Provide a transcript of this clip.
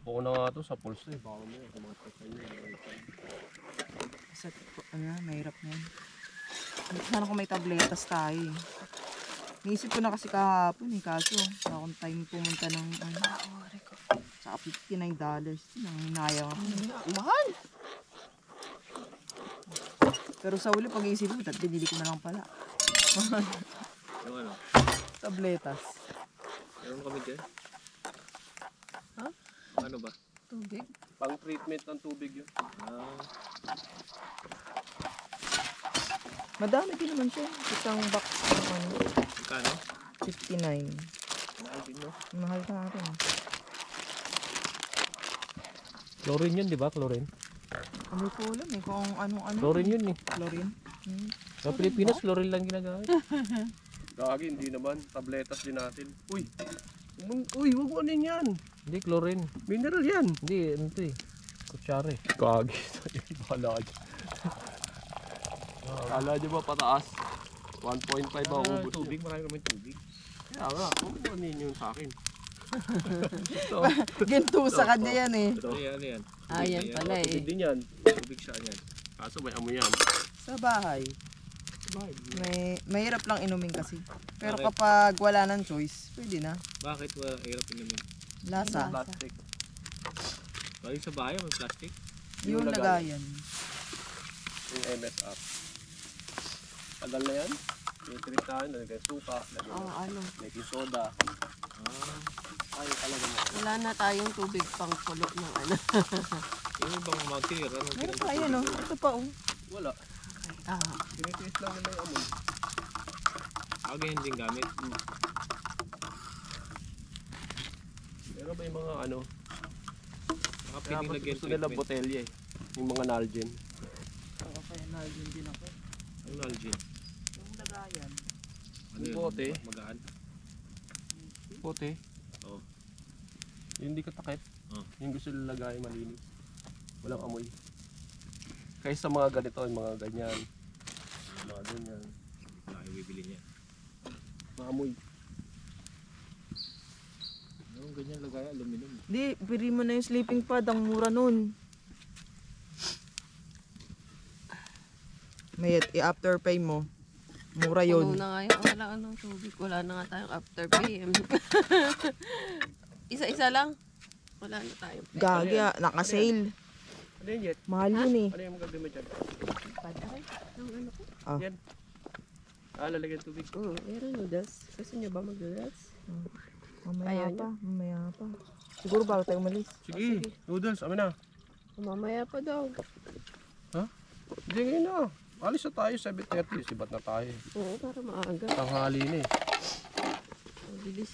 Buko na nga to sa pulse eh. Baka mo yung mga patay niya. Sa, mahirap na yan. Sana kung may tabletas tayo eh. Naisip ko na kasi kahapon eh, kaso wala akong time pumunta ng sa $59. Nanginayang ako. Mahal! Pero sa uli pag-iisip ko, binili ko na lang pala. Yung ano? Tabletas. Meron kami dyan? Ha? Ano ba? Tubig? Pang treatment ng tubig yun. Madami din naman siya. Isang box naman. Kano? 59. Mahal din no? Mahal na rin. Chlorine yun, di ba? Chlorine? Ano ko alam eh, kung ano-ano. Chlorine yun eh. Chlorine? Sa Pilipinas, chlorine lang ginagamit. Gagi, hindi naman. Tabletas din natin. Uy! Uy, huwag mo ano yan. Hindi, chlorine. Mineral yan. Hindi, ano ito eh. Kutsari. Gagi. Bahala dyan. Kala nyo ba pataas? 1.5 ba ubos tubig? Marami naman tubig. Kaya nga, huwag mo ano yun sa akin. Ginto sa kanya yan eh. Ito, ano yan? Ayan pala eh. Tubig din yan. Tubig siya yan. Kaso may amoy yan. Sa bahay. Bakit? Mahirap lang inumin kasi. Pero Bakit? kapag wala nang choice, pwede na. Bakit wala hirap naman? Lasa. Plastic. Balik sa bahay, may plastic. Yung lagayan. Yung MSR. Tagal na yan. Yung trip tayo, nalagay suka, nalagay soda. Ay, talaga mo. Wala na tayong tubig pang kulo ng ano. Yung ibang mountain, ano? Meron pa yan oh. Ito pa oh. Wala. Tinitiis lang nila yung amoy. Aga hindi gamit. Pero ba yung mga ano? Kaya gusto nila botelya eh. Yung mga Nalgene. Oo, kaya nalgin din ako. Yung Nalgene. Yung lagayan. Ano yun? Bote? Magaan? Bote? Oo. Yung hindi katakip. Yung gusto nila lagay malinis. Walang amoy. Kaysa mga ganito, yung mga ganyan. Mga ganyan. Ay, bibili niya. Maamoy. Yung ganyan lagay, aluminum. Di, pili mo na yung sleeping pad. Ang mura nun. May i-after pay mo. Mura yun. Puno na nga yung wala anong tubig. Wala na nga tayong after PM. Isa-isa lang. Wala na tayong PM. Gagi ah, naka-sale. Ano yun yet? Mahal yun eh. Ano yung magabi mo dyan? Padre, ang ano ko. Ah. Yan. Lalagyan tubig. Meron noodles. Gusto niyo ba mag-noodles? Mamaya Ayaw pa, mamaya pa. Siguro bago tayo umalis. Sige, noodles, amin na. Mamaya pa daw. Hindi ngayon na. Alis na tayo, 7:30. Sibat na tayo. Oo, para maaga. Tanghali na eh. Mabilis.